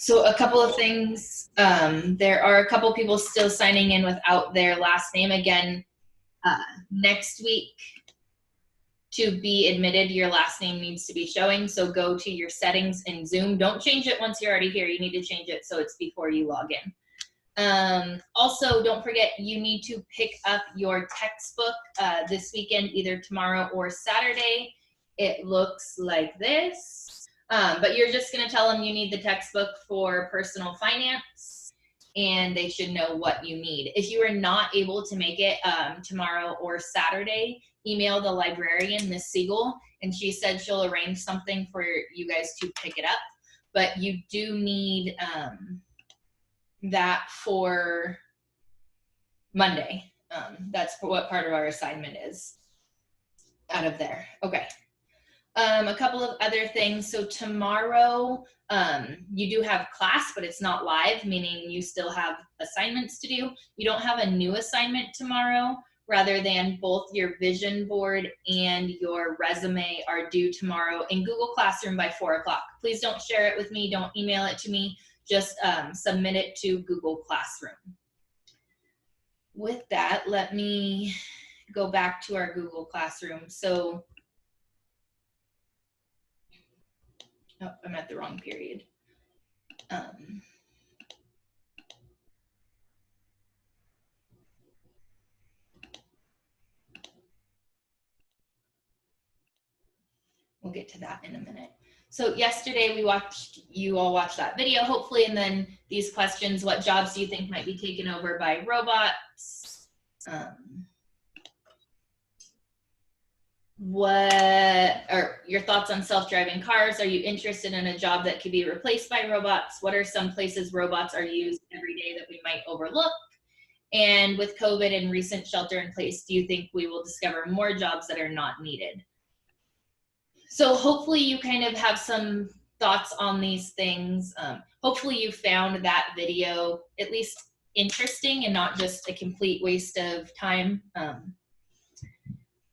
So a couple of things. There are a couple people still signing in without their last name. Again, next week to be admitted, your last name needs to be showing. So go to your settings in Zoom. Don't change it once you're already here. You need to change it so it's before you log in. Also, don't forget you need to pick up your textbook this weekend, either tomorrow or Saturday. It looks like this. But you're just going to tell them you need the textbook for personal finance, and they should know what you need. If you are not able to make it tomorrow or Saturday, email the librarian, Miss Siegel, and she said she'll arrange something for you guys to pick it up. But you do need that for Monday. That's what part of our assignment is out of there. Okay. A couple of other things. So tomorrow, you do have class, but it's not live, meaning you still have assignments to do. You don't have a new assignment tomorrow, rather than both your vision board and your resume are due tomorrow in Google Classroom by 4 o'clock. Please don't share it with me. Don't email it to me. Just submit it to Google Classroom. With that, let me go back to our Google Classroom. So, oh, I'm at the wrong period. We'll get to that in a minute. So yesterday you all watched that video, hopefully, and then these questions: what jobs do you think might be taken over by robots? What are your thoughts on self-driving cars? Are you interested in a job that could be replaced by robots? What are some places robots are used every day that we might overlook? And with COVID and recent shelter in place, do you think we will discover more jobs that are not needed? So hopefully you kind of have some thoughts on these things. Hopefully you found that video at least interesting and not just a complete waste of time.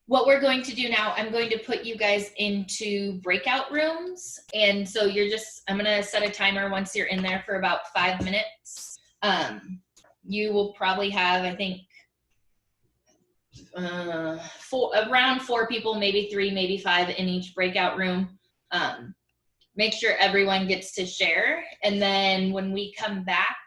What we're going to do now, I'm going to put you guys into breakout rooms. And so I'm gonna set a timer once you're in there for about 5 minutes. You will probably have, I think, around 4 people, maybe 3, maybe 5 in each breakout room. Make sure everyone gets to share. And then when we come back,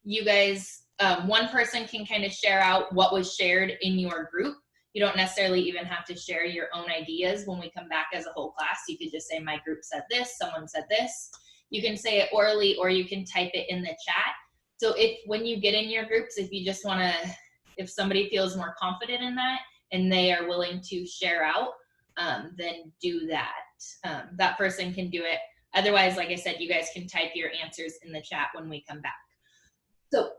you guys, one person can kind of share out what was shared in your group. You don't necessarily even have to share your own ideas when we come back as a whole class. You could just say, my group said this, someone said this. You can say it orally, or you can type it in the chat. So when you get in your groups, if you just wanna, if somebody feels more confident in that and they are willing to share out, then do that. That person can do it. Otherwise, like I said, you guys can type your answers in the chat when we come back. So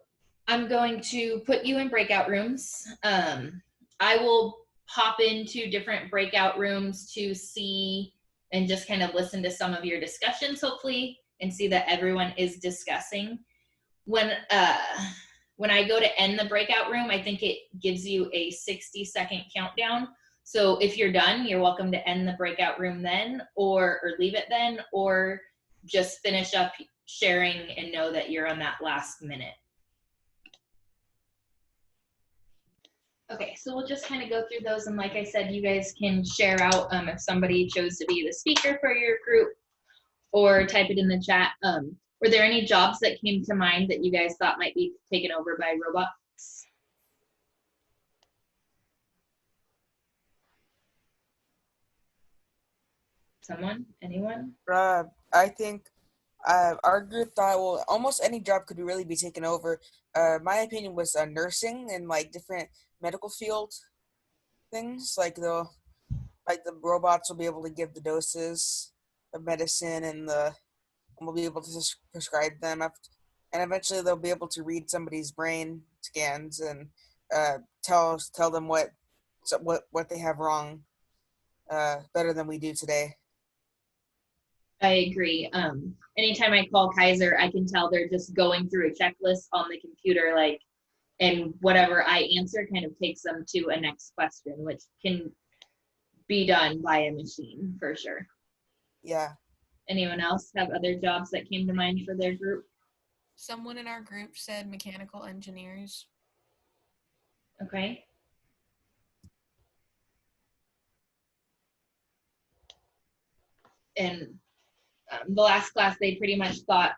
I'm going to put you in breakout rooms. I will pop into different breakout rooms to see and just kind of listen to some of your discussions, hopefully, and see that everyone is discussing. When I go to end the breakout room, I think it gives you a 60-second countdown. So if you're done, you're welcome to end the breakout room then, or leave it then, or just finish up sharing and know that you're on that last minute. Okay, so we'll just kind of go through those, and like I said, you guys can share out if somebody chose to be the speaker for your group, or type it in the chat. Were there any jobs that came to mind that you guys thought might be taken over by robots? Someone? Anyone? I think our group thought, well, almost any job could really be taken over. My opinion was nursing and like different medical field things. Like the robots will be able to give the doses of medicine, and we'll be able to prescribe them. And eventually they'll be able to read somebody's brain scans and tell them what they have wrong better than we do today. I agree. Anytime I call Kaiser, I can tell they're just going through a checklist on the computer, like, and whatever I answer kind of takes them to a next question, which can be done by a machine for sure. Yeah. Anyone else have other jobs that came to mind for their group? Someone in our group said mechanical engineers. Okay. And the last class, they pretty much thought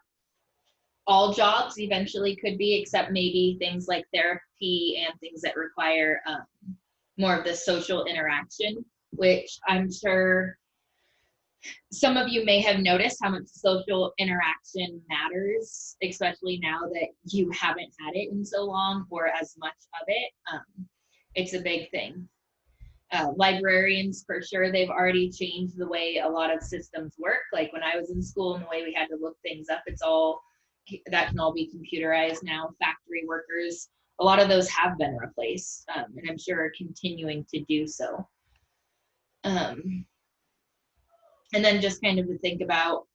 all jobs eventually could be, except maybe things like therapy and things that require more of the social interaction, which I'm sure some of you may have noticed how much social interaction matters, especially now that you haven't had it in so long or as much of it. It's a big thing. Librarians, for sure, they've already changed the way a lot of systems work. Like when I was in school and the way we had to look things up, that can all be computerized now. Factory workers, a lot of those have been replaced, and I'm sure are continuing to do so. And then just kind of to think about,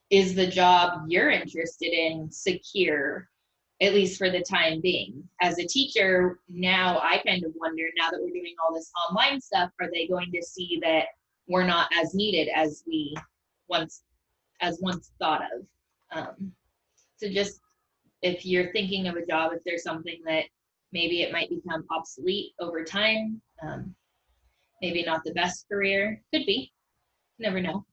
is the job you're interested in secure, at least for the time being? As a teacher, now I kind of wonder, now that we're doing all this online stuff, are they going to see that we're not as needed as we once thought of? So just if you're thinking of a job, if there's something that maybe it might become obsolete over time, maybe not the best career, could be, never know.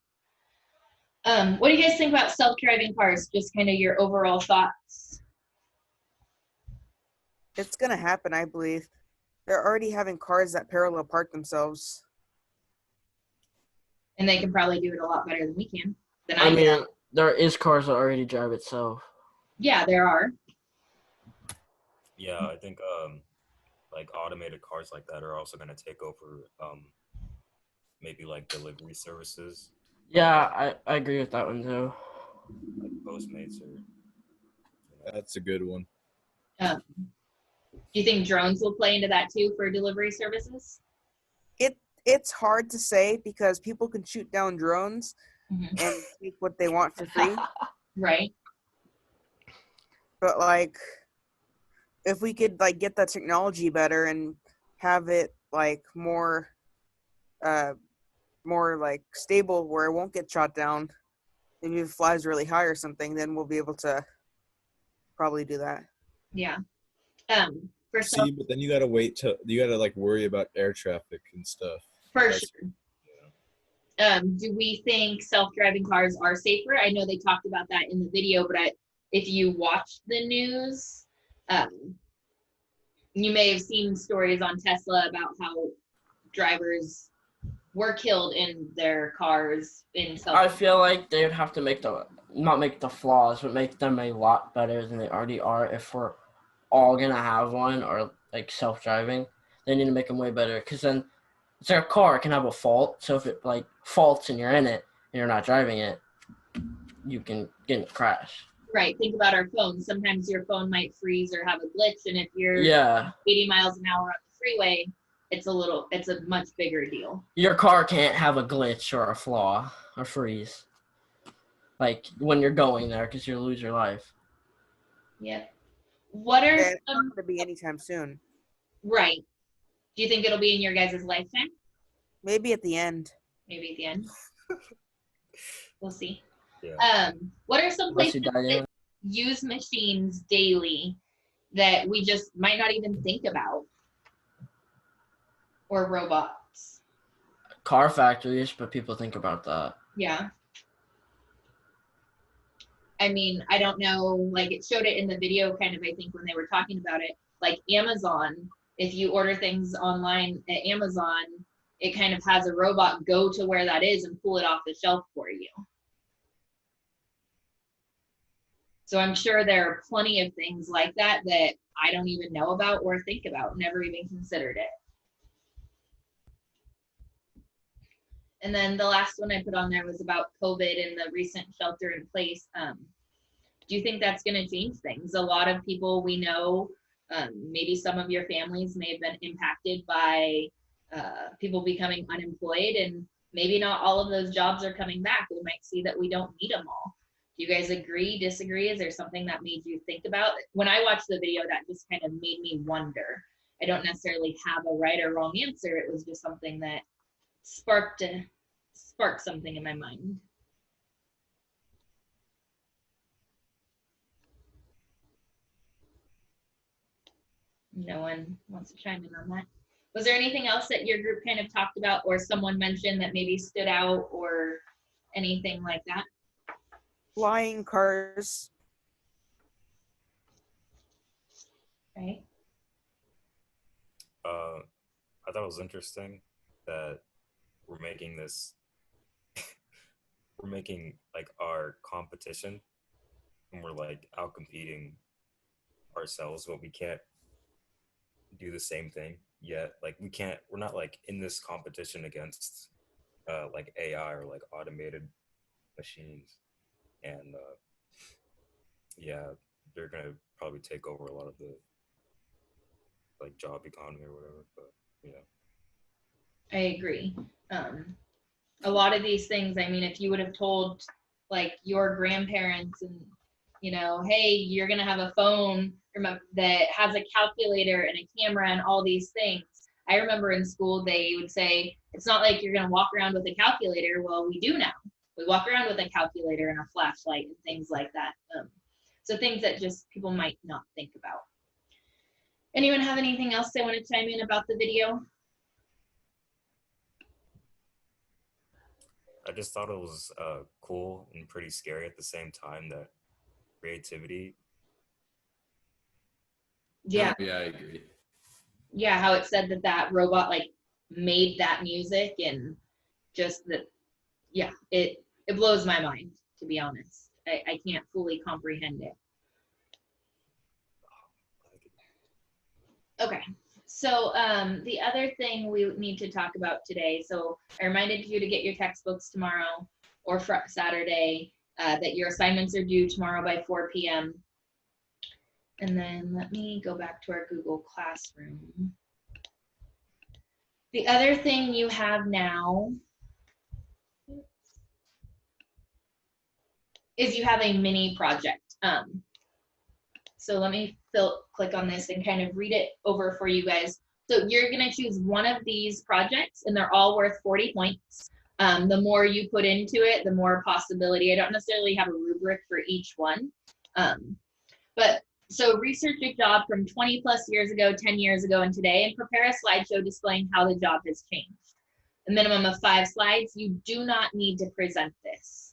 What do you guys think about self-driving cars? Just kind of your overall thoughts. It's gonna happen, I believe. They're already having cars that parallel park themselves. And they can probably do it a lot better than we can. I mean, there is cars that already drive itself. Yeah, there are. Yeah, I think like automated cars like that are also going to take over maybe like delivery services. Yeah, I agree with that one too. Like Postmates or. That's a good one. Do you think drones will play into that too for delivery services? It's hard to say because people can shoot down drones and take what they want for free. Right. But like, if we could like get the technology better and have it like more like stable where it won't get shot down, maybe if it flies really high or something, then we'll be able to probably do that. Yeah. But then you gotta like worry about air traffic and stuff. For sure. Do we think self-driving cars are safer? I know they talked about that in the video, but if you watch the news, you may have seen stories on Tesla about how drivers were killed in their cars in I feel like they would have to not make the flaws, but make them a lot better than they already are. If we're all gonna have one or like self-driving, they need to make them way better. Because then it's like a car, it can have a fault. So if it like faults and you're in it and you're not driving it, you can get in a crash. Right. Think about our phones. Sometimes your phone might freeze or have a glitch, and if you're 80 miles an hour on the freeway, it's a much bigger deal. Your car can't have a glitch or a flaw or freeze, like when you're going there, because you'll lose your life. Yeah. What are it's not going to be anytime soon. Right. Do you think it'll be in your guys' lifetime? Maybe at the end. Maybe at the end. We'll see. Yeah. What are some places that use machines daily that we just might not even think about? Or robots? Car factories, but people think about that. Yeah. I mean, I don't know, like it showed it in the video kind of, I think, when they were talking about it, like Amazon, if you order things online at Amazon, it kind of has a robot go to where that is and pull it off the shelf for you. So I'm sure there are plenty of things like that that I don't even know about or think about, never even considered it. And then the last one I put on there was about COVID and the recent shelter in place. Do you think that's going to change things? A lot of people we know, maybe some of your families may have been impacted by people becoming unemployed, and maybe not all of those jobs are coming back. We might see that we don't need them all. Do you guys agree, disagree? Is there something that made you think about? When I watched the video, that just kind of made me wonder. I don't necessarily have a right or wrong answer. It was just something that sparked something in my mind. No one wants to chime in on that. Was there anything else that your group kind of talked about or someone mentioned that maybe stood out or anything like that? Flying cars. Right. I thought it was interesting that we're making this, we're making like our competition, and we're like out competing ourselves, but we can't do the same thing yet. Like we're not like in this competition against like AI or like automated machines, and yeah, they're gonna probably take over a lot of the like job economy or whatever. But yeah. I agree. A lot of these things, I mean, if you would have told like your grandparents and, you know, hey, you're going to have a phone that has a calculator and a camera and all these things. I remember in school, they would say, it's not like you're going to walk around with a calculator. Well, we do now. We walk around with a calculator and a flashlight and things like that. So things that just people might not think about. Anyone have anything else they want to chime in about the video? I just thought it was cool and pretty scary at the same time, that creativity. Yeah. Yeah, I agree. Yeah, how it said that robot like made that music and just that, yeah, it blows my mind, to be honest. I can't fully comprehend it. Okay, so the other thing we need to talk about today, so I reminded you to get your textbooks tomorrow or Saturday, that your assignments are due tomorrow by 4 p.m. And then let me go back to our Google Classroom. The other thing you have now is you have a mini project. So let me click on this and kind of read it over for you guys. So you're gonna choose one of these projects and they're all worth 40 points. The more you put into it, the more possibility. I don't necessarily have a rubric for each one. But so research a job from 20 plus years ago, 10 years ago, and today, and prepare a slideshow displaying how the job has changed. A minimum of 5 slides. You do not need to present this.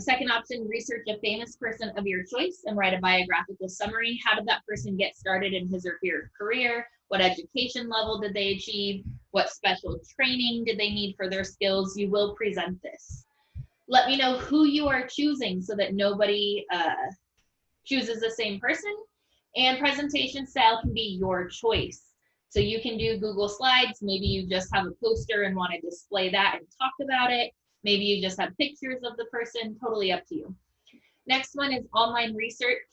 Second option, research a famous person of your choice and write a biographical summary. How did that person get started in his or her career? What education level did they achieve? What special training did they need for their skills? You will present this. Let me know who you are choosing so that nobody chooses the same person. And presentation style can be your choice. So you can do Google Slides. Maybe you just have a poster and want to display that and talk about it. Maybe you just have pictures of the person, totally up to you. Next one is online research,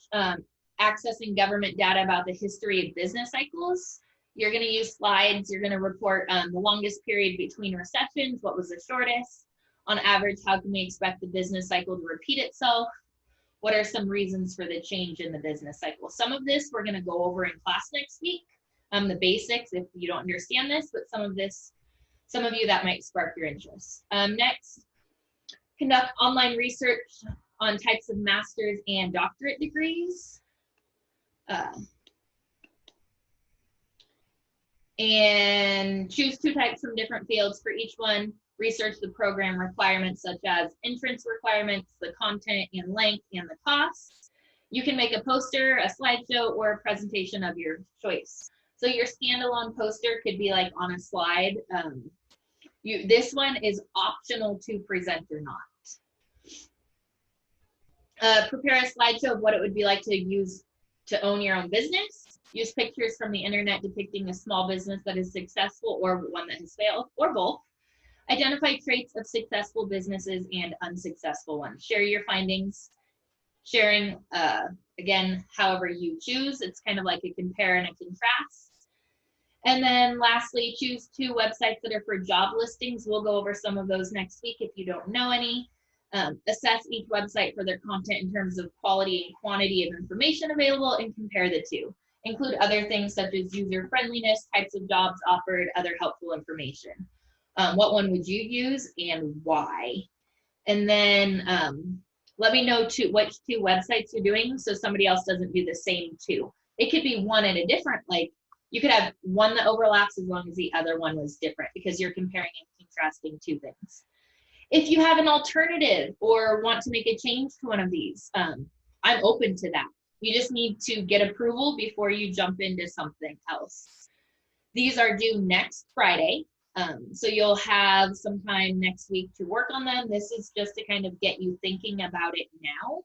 accessing government data about the history of business cycles. You're gonna use slides, you're gonna report the longest period between recessions, what was the shortest, on average, how can we expect the business cycle to repeat itself? What are some reasons for the change in the business cycle? Some of this we're gonna go over in class next week, the basics if you don't understand this, but some of you that might spark your interest. Next, conduct online research on types of master's and doctorate degrees. And choose 2 types from different fields for each one. Research the program requirements such as entrance requirements, the content and length, and the costs. You can make a poster, a slideshow, or a presentation of your choice. So your standalone poster could be like on a slide. This one is optional to present or not. Prepare a slideshow of what it would be like to use to own your own business. Use pictures from the internet depicting a small business that is successful or one that has failed, or both. Identify traits of successful businesses and unsuccessful ones. Share your findings. Sharing, again, however you choose. It's kind of like a compare and a contrast. And then lastly, choose 2 websites that are for job listings. We'll go over some of those next week if you don't know any. Assess each website for their content in terms of quality and quantity of information available and compare the 2. Include other things such as user friendliness, types of jobs offered, other helpful information. What one would you use and why? And then let me know which 2 websites you're doing so somebody else doesn't do the same 2. It could be one at a different, like you could have one that overlaps as long as the other one was different because you're comparing and contrasting two things. If you have an alternative or want to make a change to one of these, I'm open to that. You just need to get approval before you jump into something else. These are due next Friday. So you'll have some time next week to work on them. This is just to kind of get you thinking about it now.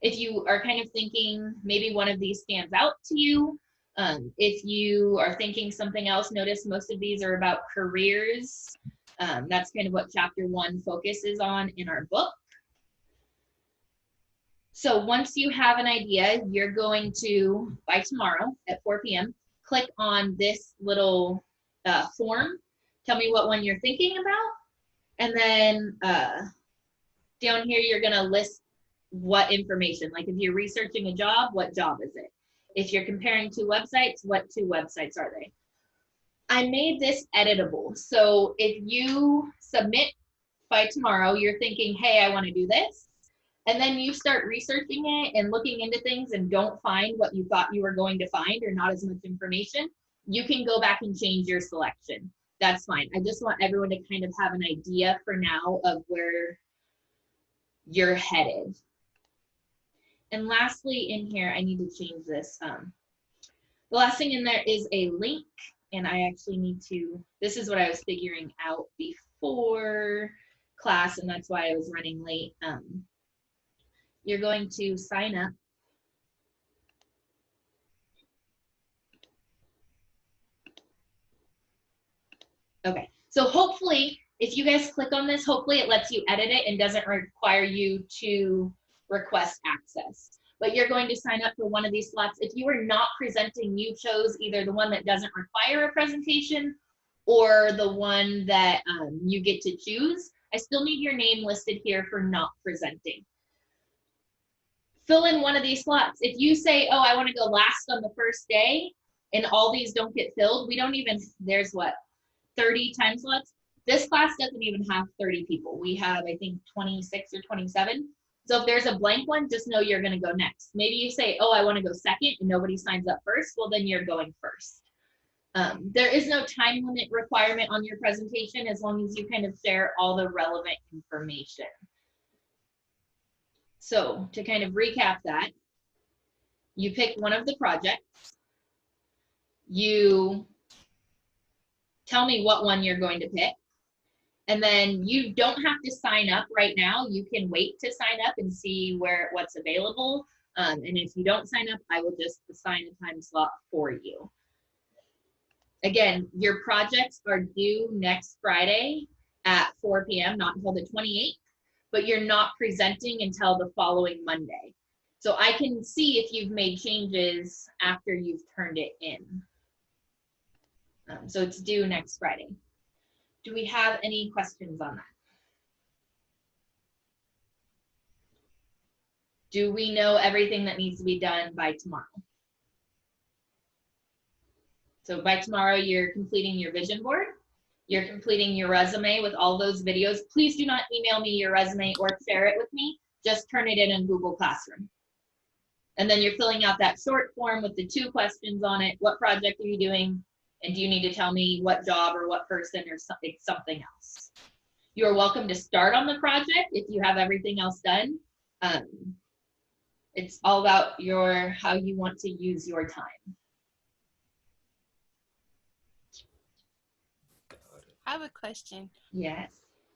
If you are kind of thinking maybe one of these stands out to you, if you are thinking something else, notice most of these are about careers. That's kind of what chapter 1 focuses on in our book. So once you have an idea, you're going to, by tomorrow at 4 p.m., click on this little form. Tell me what one you're thinking about. And then down here, you're going to list what information. Like if you're researching a job, what job is it? If you're comparing 2 websites, what 2 websites are they? I made this editable. So if you submit by tomorrow, you're thinking, hey, I want to do this. And then you start researching it and looking into things and don't find what you thought you were going to find or not as much information, you can go back and change your selection. That's fine. I just want everyone to kind of have an idea for now of where you're headed. And lastly in here, I need to change this. The last thing in there is a link, and I actually need to, this is what I was figuring out before class, and that's why I was running late. You're going to sign up. Okay, so hopefully, if you guys click on this, hopefully it lets you edit it and doesn't require you to request access. But you're going to sign up for one of these slots. If you are not presenting, you chose either the one that doesn't require a presentation or the one that you get to choose. I still need your name listed here for not presenting. Fill in one of these slots. If you say, oh, I want to go last on the first day and all these don't get filled, we don't even, there's what, 30 time slots? This class doesn't even have 30 people. We have, I think, 26 or 27. So if there's a blank one, just know you're going to go next. Maybe you say, oh, I want to go second and nobody signs up first. Well, then you're going first. There is no time limit requirement on your presentation as long as you kind of share all the relevant information. So to kind of recap that, you pick one of the projects. You tell me what one you're going to pick. And then you don't have to sign up right now. You can wait to sign up and see what's available. And if you don't sign up, I will just assign a time slot for you. Again, your projects are due next Friday at 4 p.m., not until the 28th, but you're not presenting until the following Monday. So I can see if you've made changes after you've turned it in. So it's due next Friday. Do we have any questions on that? Do we know everything that needs to be done by tomorrow? So by tomorrow, you're completing your vision board. You're completing your resume with all those videos. Please do not email me your resume or share it with me. Just turn it in Google Classroom. And then you're filling out that short form with the 2 questions on it. What project are you doing? And do you need to tell me what job or what person or something else? You are welcome to start on the project if you have everything else done. It's all about how you want to use your time. I have a question. Yes.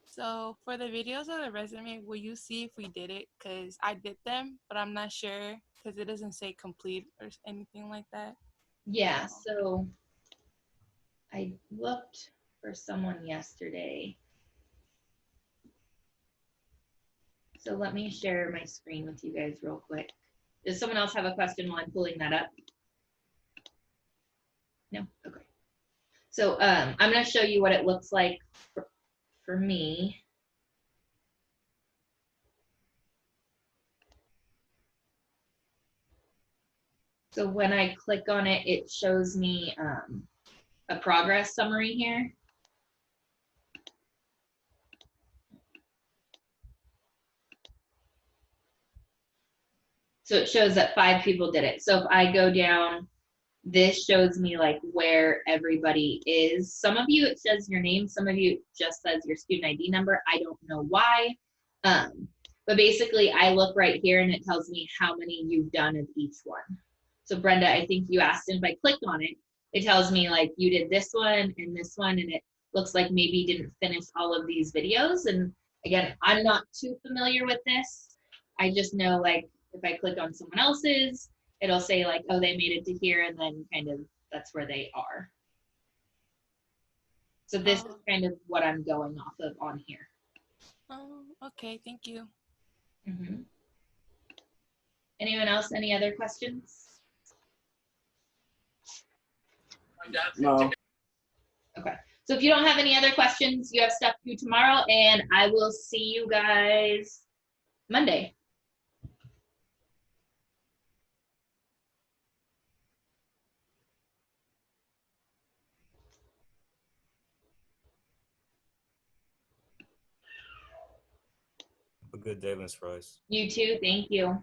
So for the videos of the resume, will you see if we did it? Because I did them, but I'm not sure because it doesn't say complete or anything like that. Yeah, so I looked for someone yesterday. So let me share my screen with you guys real quick. Does someone else have a question while I'm pulling that up? No? Okay. So I'm going to show you what it looks like for me. So when I click on it, it shows me a progress summary here. So it shows that 5 people did it. So if I go down this shows me like where everybody is. Some of you, it says your name. Some of you, it just says your student ID number. I don't know why. But basically, I look right here and it tells me how many you've done of each one. So Brenda, I think you asked, and if I click on it, it tells me like you did this one, and it looks like maybe you didn't finish all of these videos. And again, I'm not too familiar with this. I just know like if I click on someone else's, it'll say like, oh, they made it to here, and then kind of that's where they are. So this is kind of what I'm going off of on here. Oh, okay. Thank you. Mm-hmm. Anyone else? Any other questions? No. Okay. So if you don't have any other questions, you have stuff to do tomorrow, and I will see you guys Monday. Have a good day, Miss Rice. You too. Thank you.